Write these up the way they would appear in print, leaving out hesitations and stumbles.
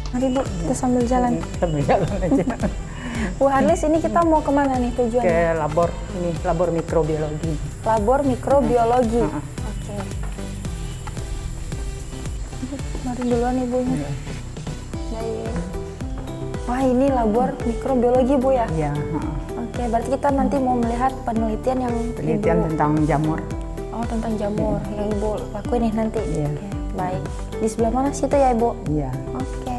Mari Bu, kita sambil jalan. Sambil jalan aja. Bu Harlis, ini kita mau kemana nih tujuannya? Ke labor, ini labor mikrobiologi. Labor mikrobiologi. Oke. Mari duluan Ibunya. Baik. Wah, ini labor mikrobiologi Bu ya? Iya. Oke, berarti kita nanti mau melihat penelitian yang Penelitian Ibu... tentang jamur. Oh, tentang jamur yang Ibu lakuin nih nanti? Iya. Oke, baik. Di sebelah mana situ ya Ibu? Iya. Oke.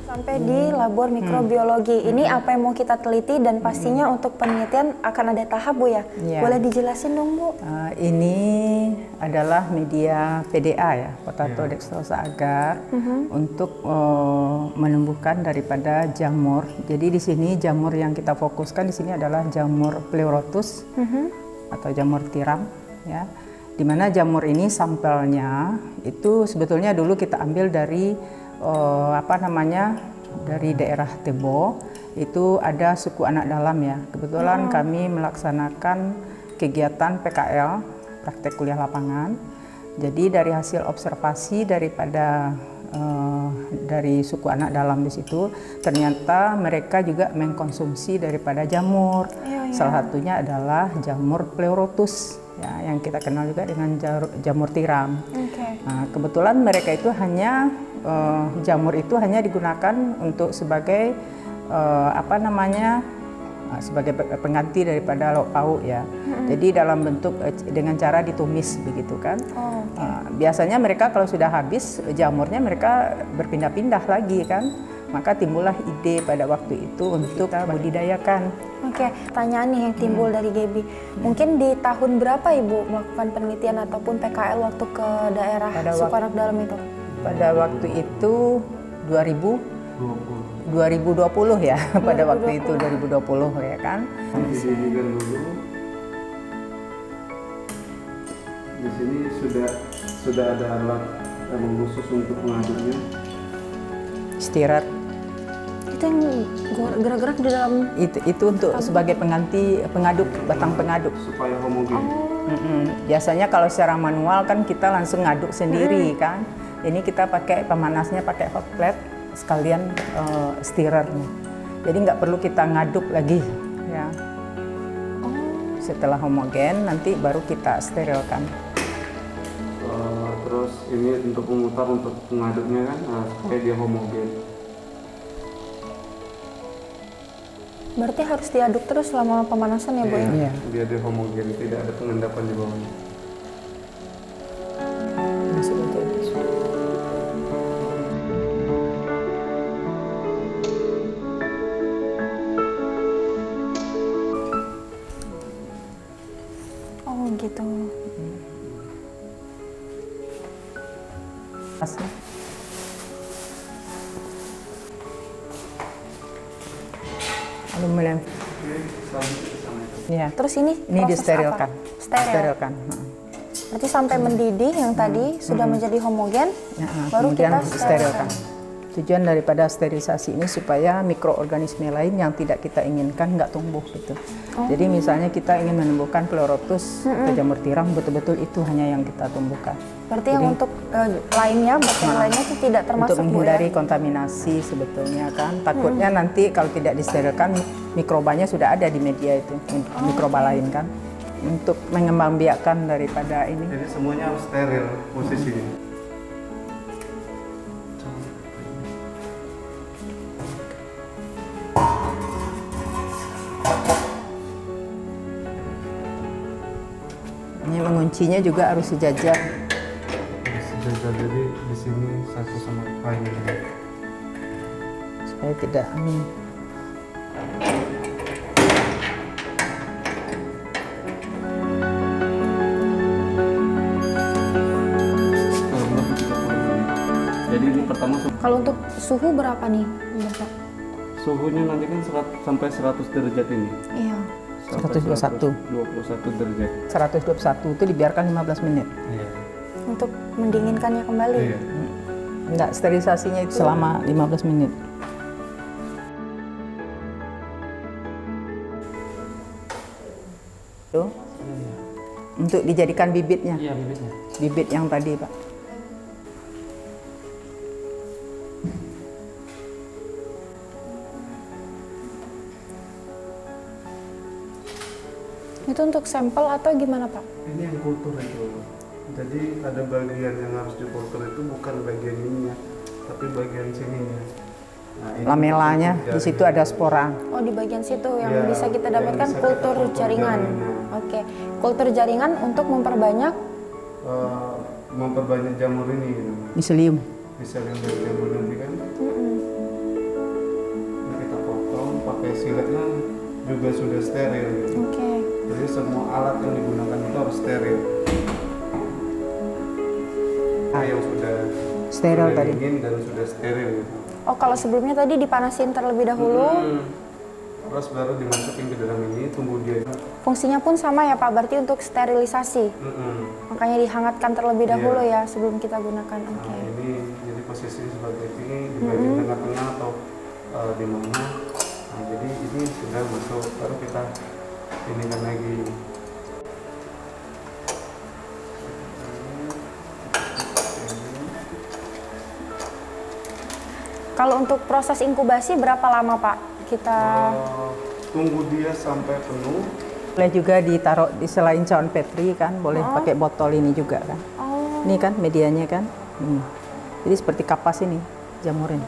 Sampai di labor mikrobiologi. Ini apa yang mau kita teliti dan pastinya untuk penelitian akan ada tahap Bu ya? Iya. Boleh dijelasin dong Bu? Ini adalah media PDA ya, potato dextrosa agar untuk menumbuhkan daripada jamur. Jadi di sini jamur yang kita fokuskan di sini adalah jamur pleurotus atau jamur tiram ya. Di mana jamur ini sampelnya itu sebetulnya dulu kita ambil dari dari daerah Tebo. Itu ada suku anak dalam ya. Kebetulan kami melaksanakan kegiatan PKL, praktek kuliah lapangan. Jadi dari hasil observasi daripada dari suku anak dalam di situ, ternyata mereka juga mengkonsumsi daripada jamur. Salah satunya adalah jamur pleurotus ya, yang kita kenal juga dengan jamur tiram. Nah, kebetulan mereka itu hanya jamur itu hanya digunakan untuk sebagai sebagai pengganti daripada lauk pauk ya. Jadi dalam bentuk dengan cara ditumis begitu kan. Biasanya mereka kalau sudah habis jamurnya mereka berpindah-pindah lagi kan. Maka timbullah ide pada waktu itu untuk budidayakan. Oke, pertanyaan nih yang timbul dari Gaby. Mungkin di tahun berapa Ibu melakukan penelitian ataupun PKL waktu ke daerah suku anak dalam itu? Pada waktu itu 2020 ya, pada waktu itu 2020 ya kan. Didirikan dulu. Di sini sudah ada alat yang khusus untuk mengaduknya. Stirrer. Itu yang gerak-gerak di dalam. Itu untuk sebagai pengganti pengaduk, batang pengaduk. Supaya homogen. Biasanya kalau secara manual kan kita langsung ngaduk sendiri kan. Ini kita pakai pemanasnya pakai hot plate sekalian stirrernya. Jadi nggak perlu kita ngaduk lagi ya. Setelah homogen nanti baru kita sterilkan. Terus ini untuk memutar untuk pengaduknya kan supaya dia homogen. Berarti harus diaduk terus selama pemanasan ya Bu? Iya. Biar dia homogen, tidak ada pengendapan di bawahnya. Oh gitu. Aluminium. Ya. Terus ini disterilkan. Sterilkan. Berarti sampai mendidih yang tadi sudah menjadi homogen, baru kita sterilkan. Tujuan daripada sterilisasi ini supaya mikroorganisme lain yang tidak kita inginkan nggak tumbuh gitu. Jadi misalnya kita ingin menumbuhkan pleurotus atau jamur tiram, betul-betul itu hanya yang kita tumbuhkan. Berarti yang untuk lainnya, bagian lainnya itu tidak termasuk untuk menghindari kontaminasi sebetulnya kan. Takutnya nanti kalau tidak disterilkan mikrobanya sudah ada di media itu, mikroba lain kan. Untuk mengembangbiakkan daripada ini. Jadi semuanya harus steril posisinya. Ini menguncinya juga harus sejajar. Sejajar, jadi di sini satu sama lain. Supaya tidak angin. Jadi ini pertama Kalau untuk suhu berapa nih Bapak? suhunya nanti kan sampai 100 derajat ini. Iya. 121. 21 derajat. 121 itu dibiarkan 15 menit. Iya. Untuk mendinginkannya kembali. Iya. Enggak, sterilisasinya itu selama 15 menit. Tuh. Untuk dijadikan bibitnya. Iya, bibitnya. Bibit yang tadi, Pak. Itu untuk sampel atau gimana Pak? Ini yang kultur itu. Jadi ada bagian yang harus dikultur itu bukan bagian ininya, tapi bagian sininya. Nah, ini Lamelanya, di situ ada spora. Oh, di bagian situ yang Ya, bisa kita yang dapatkan bisa kultur kita kultur jaringan. jaringan. Oke, kultur jaringan untuk memperbanyak Memperbanyak jamur ini gitu. Miselium. Bisa lihat dari jamur nanti kan. Ini kita potong pakai siletnya juga sudah steril gitu. Oke. Jadi semua alat yang digunakan itu harus steril. Nah, yang sudah Steril tadi. dingin dan sudah steril gitu. Oh, kalau sebelumnya tadi dipanasin terlebih dahulu. Terus baru dimasukin ke dalam ini, tunggu dia. Fungsinya pun sama ya Pak, berarti untuk sterilisasi. Makanya dihangatkan terlebih dahulu ya sebelum kita gunakan. Oke. Nah, ini jadi posisinya seperti ini di bagian tengah-tengah atau di mana. Nah, jadi ini sudah masuk, baru kita inikan lagi. Kalau untuk proses inkubasi berapa lama Pak? Kita Tunggu dia sampai penuh. Boleh juga ditaruh di selain cawan petri kan, boleh pakai botol ini juga kan. Ini kan medianya kan. Jadi seperti kapas ini jamurin.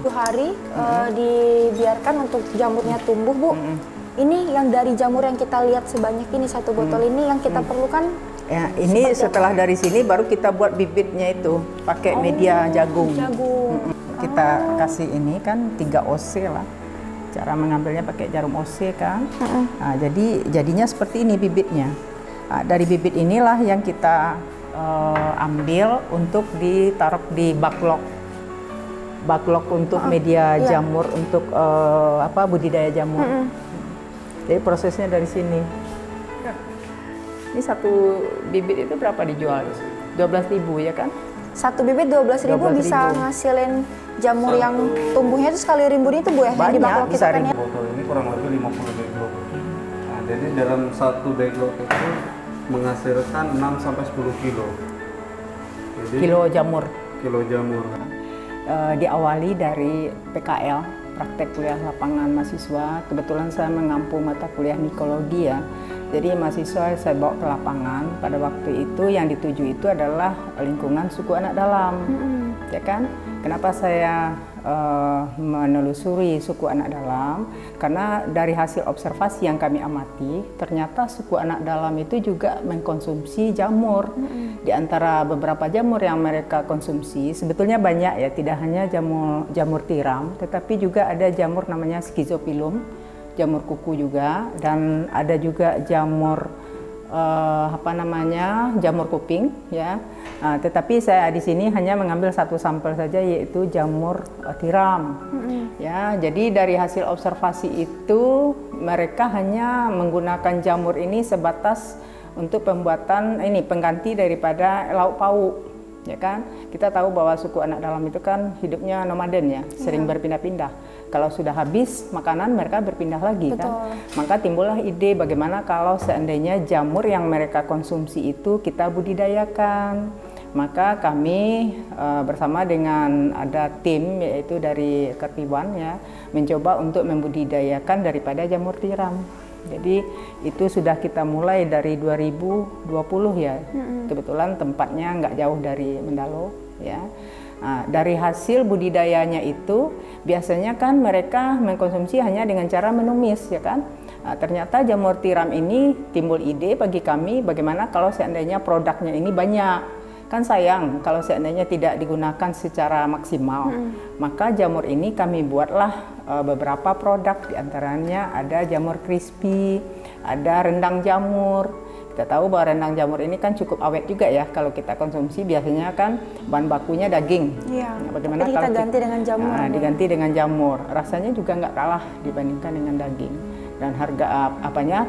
2 hari dibiarkan untuk jamurnya tumbuh Bu. Ini yang dari jamur yang kita lihat sebanyak ini, 1 botol ini yang kita perlukan. Ya, ini setelah dari sini baru kita buat bibitnya itu pakai media jagung. Kita kasih ini kan 3 OC lah. Cara mengambilnya pakai jarum OC kan. Nah, jadinya seperti ini bibitnya. Nah, dari bibit inilah yang kita ambil untuk ditaruh di backlog. Backlog untuk media jamur untuk budidaya jamur. Jadi prosesnya dari sini. Ini 1 bibit itu berapa dijual? 12.000 ya kan? 1 bibit 12.000 bisa ngasilin jamur yang tumbuhnya itu sekali rimbun itu Bu ya? Yang di backlog kita kan ya? Botol ini kurang lebih 50 backlog. Nah, jadi dalam 1 backlog itu menghasilkan 6-10 kilo. Jadi, Kilo jamur. Kilo jamur. Diawali dari PKL, praktek kuliah lapangan mahasiswa. Kebetulan saya mengampu mata kuliah mikologi ya. Jadi mahasiswa saya bawa ke lapangan. Pada waktu itu yang dituju itu adalah lingkungan suku anak dalam, ya kan? Kenapa saya menelusuri suku anak dalam? Karena dari hasil observasi yang kami amati, ternyata suku anak dalam itu juga mengkonsumsi jamur. Di antara beberapa jamur yang mereka konsumsi, sebetulnya banyak ya, tidak hanya jamur tiram, tetapi juga ada jamur namanya Schizophyllum. Jamur kuku juga, dan ada juga jamur jamur kuping ya. Tetapi saya di sini hanya mengambil 1 sampel saja, yaitu jamur tiram. Ya, jadi dari hasil observasi itu mereka hanya menggunakan jamur ini sebatas untuk pembuatan pengganti daripada lauk pauk. Ya kan, kita tahu bahwa suku anak dalam itu kan hidupnya nomaden ya, sering berpindah-pindah. Kalau sudah habis makanan mereka berpindah lagi. Betul. Kan, maka timbullah ide bagaimana kalau seandainya jamur yang mereka konsumsi itu kita budidayakan. Maka kami bersama dengan ada tim yaitu dari Kerpiwan ya, mencoba untuk membudidayakan daripada jamur tiram. Jadi itu sudah kita mulai dari 2020 ya. Kebetulan tempatnya nggak jauh dari Mendalo ya. Nah, dari hasil budidayanya itu biasanya kan mereka mengkonsumsi hanya dengan cara menumis ya kan. Nah, ternyata jamur tiram ini timbul ide bagi kami bagaimana kalau seandainya produknya ini banyak. Kan sayang kalau seandainya tidak digunakan secara maksimal. Maka jamur ini kami buatlah beberapa produk, diantaranya ada jamur crispy, ada rendang jamur. Kita tahu bahwa rendang jamur ini kan cukup awet juga ya kalau kita konsumsi, biasanya kan bahan bakunya daging. Iya. Nah, bagaimana kalau kita ganti dengan jamur? Nah, diganti dengan jamur, rasanya juga nggak kalah dibandingkan dengan daging. Dan harga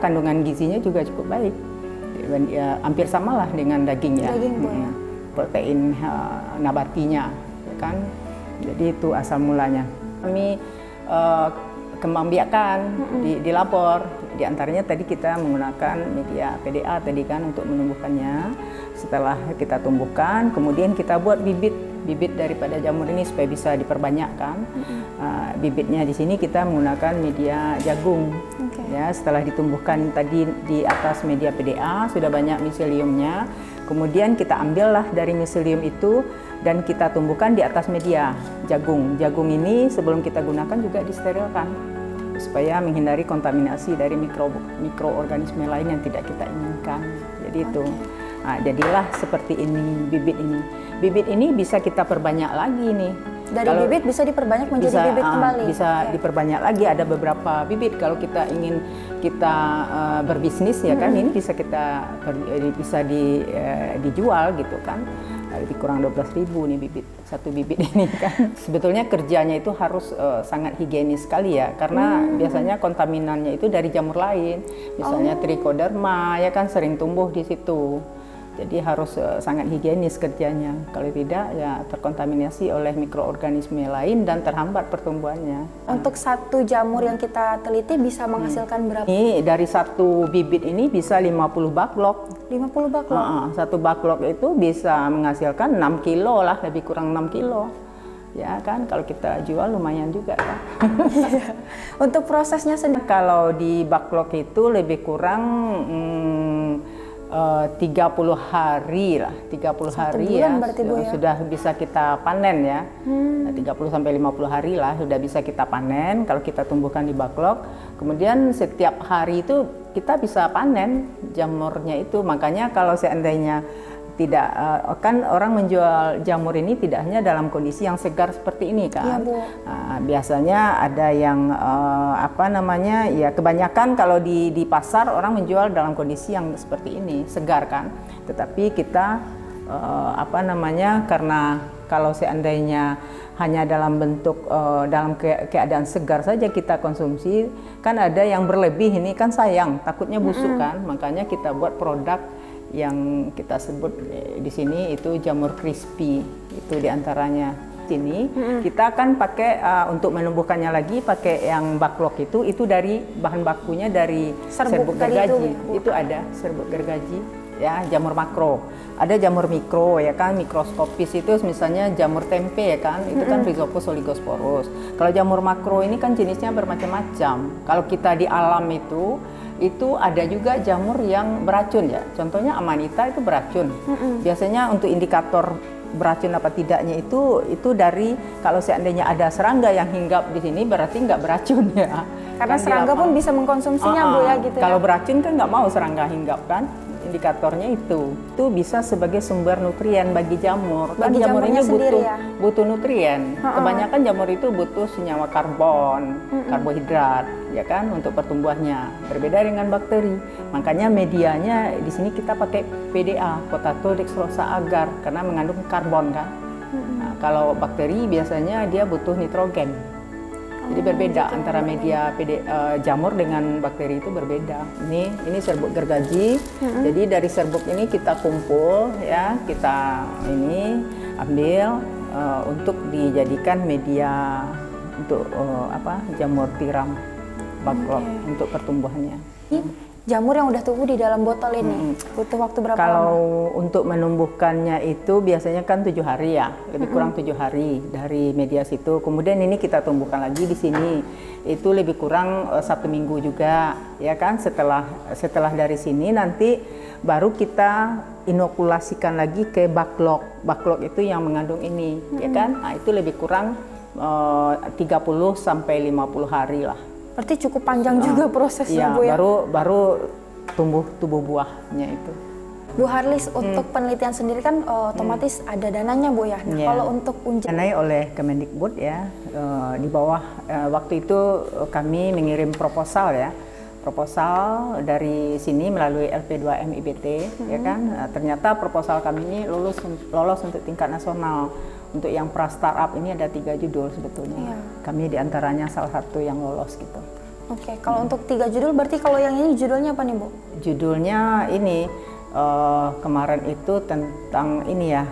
kandungan gizinya juga cukup baik. Ya, hampir samalah dengan daging ya. Daging Bu ya. Protein nabatinya, ya kan? Jadi itu asal mulanya. Kami kembang biakan di lapor. Di antaranya tadi kita menggunakan media PDA tadi kan untuk menumbuhkannya. Setelah kita tumbuhkan, kemudian kita buat bibit daripada jamur ini supaya bisa diperbanyakkan. Bibitnya di sini kita menggunakan media jagung. Ya, setelah ditumbuhkan tadi di atas media PDA sudah banyak miseliumnya. Kemudian kita ambillah dari miselium itu dan kita tumbuhkan di atas media jagung. Jagung ini sebelum kita gunakan juga disterilkan supaya menghindari kontaminasi dari mikroorganisme lain yang tidak kita inginkan. Jadi itu. Nah, jadilah seperti ini bibit ini. Bibit ini bisa kita perbanyak lagi nih. Dari bibit bisa diperbanyak menjadi bibit kembali. Bisa diperbanyak lagi. Ada beberapa bibit kalau kita ingin berbisnis ya kan, ini bisa dijual gitu kan. Lebih kurang 12.000 nih satu bibit ini kan. Sebetulnya kerjanya itu harus sangat higienis sekali ya, karena biasanya kontaminannya itu dari jamur lain, misalnya trichoderma ya kan sering tumbuh di situ. Jadi harus sangat higienis kerjanya, kalau tidak ya terkontaminasi oleh mikroorganisme lain dan terhambat pertumbuhannya. Untuk satu jamur yang kita teliti bisa menghasilkan berapa? Ini dari satu bibit ini bisa 50 baklok. 50 baklok? Satu baklok itu bisa menghasilkan 6 kilo lah, lebih kurang 6 kilo. Ya kan, kalau kita jual lumayan juga kan. Untuk prosesnya sendiri? Kalau di baklok itu lebih kurang 30 hari lah, 30 hari ya, sudah bisa kita panen ya. 30 sampai 50 hari lah sudah bisa kita panen kalau kita tumbuhkan di baklok. Kemudian setiap hari itu kita bisa panen jamurnya itu. Makanya kalau seandainya tidak kan orang menjual jamur ini tidak hanya dalam kondisi yang segar seperti ini kan. Biasanya ada yang ya kebanyakan kalau di pasar orang menjual dalam kondisi yang seperti ini, segar kan. Tetapi kita karena kalau seandainya hanya dalam bentuk dalam keadaan segar saja kita konsumsi, kan ada yang berlebih, ini kan sayang, takutnya busuk kan. Makanya kita buat produk yang kita sebut di sini itu jamur crispy, itu diantaranya. Sini kita akan pakai untuk menumbuhkannya lagi pakai yang baklok itu dari bahan bakunya dari serbuk gergaji. Itu ada serbuk gergaji ya, jamur makro. Ada jamur mikro ya kan, mikroskopis itu misalnya jamur tempe ya kan, itu kan Rhizopus oligosporus. Kalau jamur makro ini kan jenisnya bermacam-macam. Kalau kita di alam itu ada juga jamur yang beracun ya. Contohnya amanita itu beracun. Biasanya untuk indikator beracun apa tidaknya itu dari kalau seandainya ada serangga yang hinggap di sini berarti nggak beracun ya. Karena kan serangga pun bisa mengkonsumsinya Bu ya gitu. Kalau ya? beracun kan nggak mau serangga hinggap kan. Indikatornya itu bisa sebagai sumber nutrien bagi jamur. Kan jamur ini butuh nutrien. Kebanyakan jamur itu butuh senyawa karbon, karbohidrat, ya kan, untuk pertumbuhannya. Berbeda dengan bakteri. Makanya medianya di sini kita pakai PDA, potato dextrosa agar, karena mengandung karbon kan. Nah, kalau bakteri biasanya dia butuh nitrogen. Jadi berbeda antara media jamur dengan bakteri itu berbeda. Ini serbuk gergaji. Jadi dari serbuk ini kita kumpul ya, kita ini ambil untuk dijadikan media untuk jamur tiram baklok untuk pertumbuhannya. Jamur yang udah tumbuh di dalam botol ini butuh waktu berapa lama? Kalau untuk menumbuhkannya itu biasanya kan 7 hari ya, lebih kurang 7 hari dari media situ. Kemudian ini kita tumbuhkan lagi di sini, itu lebih kurang 1 minggu juga, ya kan. Setelah dari sini nanti baru kita inokulasikan lagi ke baklok. Baklok itu yang mengandung ini, ya kan. Nah itu lebih kurang 30 sampai 50 hari lah. Berarti cukup panjang juga prosesnya ya, Bu ya? Baru tumbuh buahnya itu. Bu Harlis, untuk penelitian sendiri kan otomatis ada dananya Bu ya? Nah, kalau untuk danai oleh Kemendikbud ya, di bawah waktu itu kami mengirim proposal ya. Proposal dari sini melalui LP2M IBT ya kan. Ternyata proposal kami ini lolos untuk tingkat nasional. Untuk yang pra startup ini ada 3 judul sebetulnya. Kami diantaranya salah satu yang lolos gitu. Oke, kalau untuk 3 judul berarti kalau yang ini judulnya apa nih Bu? Judulnya ini kemarin itu tentang ini ya,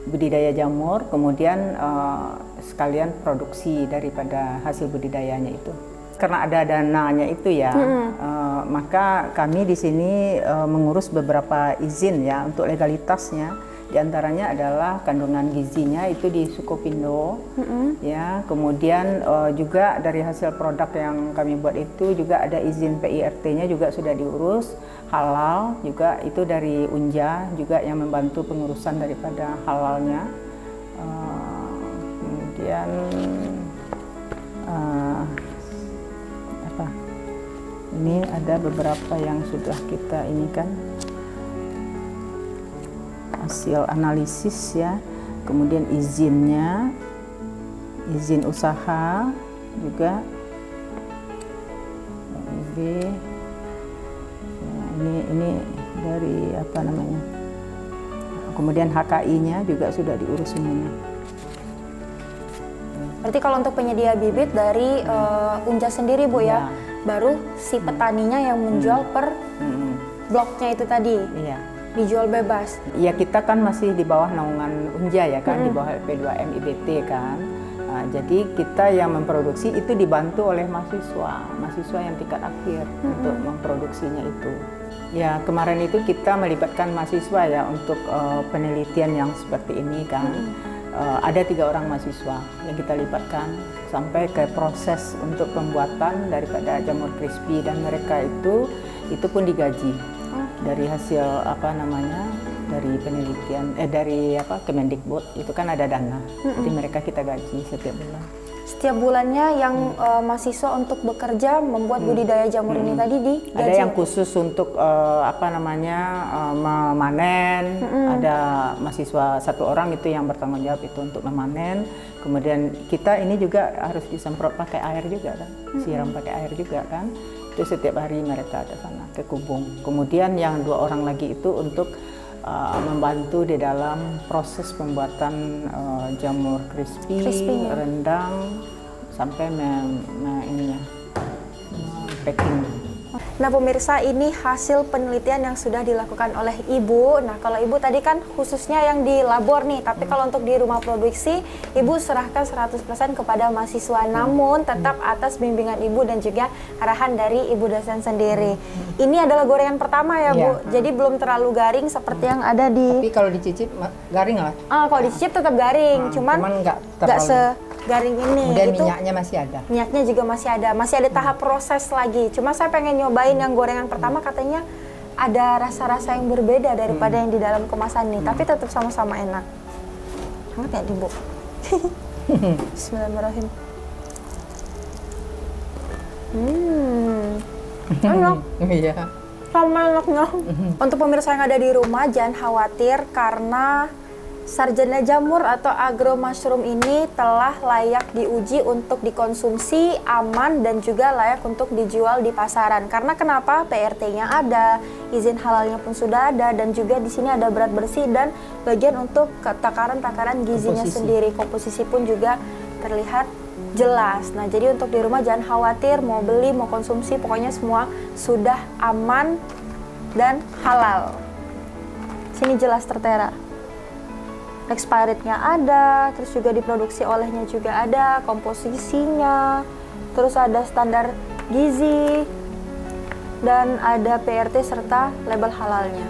budidaya jamur, kemudian sekalian produksi daripada hasil budidayanya itu. Karena ada dananya itu ya, maka kami di sini mengurus beberapa izin ya untuk legalitasnya. Di antaranya adalah kandungan gizinya itu di Sukopindo, ya. Kemudian juga dari hasil produk yang kami buat itu juga ada izin PIRT-nya juga sudah diurus, halal juga itu dari Unja juga yang membantu pengurusan daripada halalnya. Kemudian apa? Ini ada beberapa yang sudah kita ini kan. Hasil analisis ya, kemudian izinnya, izin usaha juga, ini dari apa namanya, kemudian HKI-nya juga sudah diurus semuanya. Berarti kalau untuk penyedia bibit dari Unja sendiri Bu ya, baru si petaninya yang menjual per bloknya itu tadi. Iya. Dijual bebas. Ya kita kan masih di bawah naungan Unja ya kan, di bawah LP2M IBT kan. Nah, jadi kita yang memproduksi itu dibantu oleh mahasiswa yang tingkat akhir untuk memproduksinya itu. Ya kemarin itu kita melibatkan mahasiswa ya untuk penelitian yang seperti ini kan. Ada 3 orang mahasiswa yang kita libatkan sampai ke proses untuk pembuatan daripada jamur crispy, dan mereka itu pun digaji. Dari hasil apa namanya, dari penelitian dari Kemendikbud itu kan ada dana, jadi mereka kita gaji setiap bulan. Setiap bulannya yang mahasiswa untuk bekerja membuat budidaya jamur ini tadi digaji. Ada yang khusus untuk memanen, ada mahasiswa 1 orang itu yang bertanggung jawab itu untuk memanen. Kemudian kita ini juga harus disemprot pakai air juga kan, siram pakai air juga kan. Itu setiap hari mereka ada sana ke Kubung. Kemudian yang 2 orang lagi itu untuk membantu di dalam proses pembuatan jamur crispy, rendang, sampai packing. Nah pemirsa, ini hasil penelitian yang sudah dilakukan oleh Ibu. Nah kalau Ibu tadi kan khususnya yang di labor nih, tapi kalau untuk di rumah produksi Ibu serahkan 100% kepada mahasiswa, namun tetap atas bimbingan Ibu dan juga arahan dari Ibu dosen sendiri. Ini adalah gorengan pertama ya Bu, jadi belum terlalu garing seperti yang ada di... Tapi kalau dicicip garing lah. Kalau dicicip tetap garing, cuman nggak garing ini. Kemudian itu minyaknya masih ada. Minyaknya juga masih ada tahap proses lagi. Cuma saya pengen nyobain yang gorengan pertama, katanya ada rasa-rasa yang berbeda daripada yang di dalam kemasan ini, tapi tetap sama-sama enak. Hangat ya Bu? Bismillahirrahmanirrahim. Enak. Iya. Sama enaknya. Untuk pemirsa yang ada di rumah jangan khawatir karena sarjana jamur atau agro mushroom ini telah layak diuji untuk dikonsumsi, aman, dan juga layak untuk dijual di pasaran. Karena kenapa? PRT-nya ada, izin halalnya pun sudah ada, dan juga di sini ada berat bersih dan bagian untuk takaran-takaran gizinya sendiri. Komposisi pun juga terlihat jelas. Nah, jadi untuk di rumah jangan khawatir mau beli, mau konsumsi, pokoknya semua sudah aman dan halal. Sini jelas tertera. Expirednya ada, terus juga diproduksi olehnya juga ada, komposisinya, terus ada standar gizi, dan ada PRT serta label halalnya.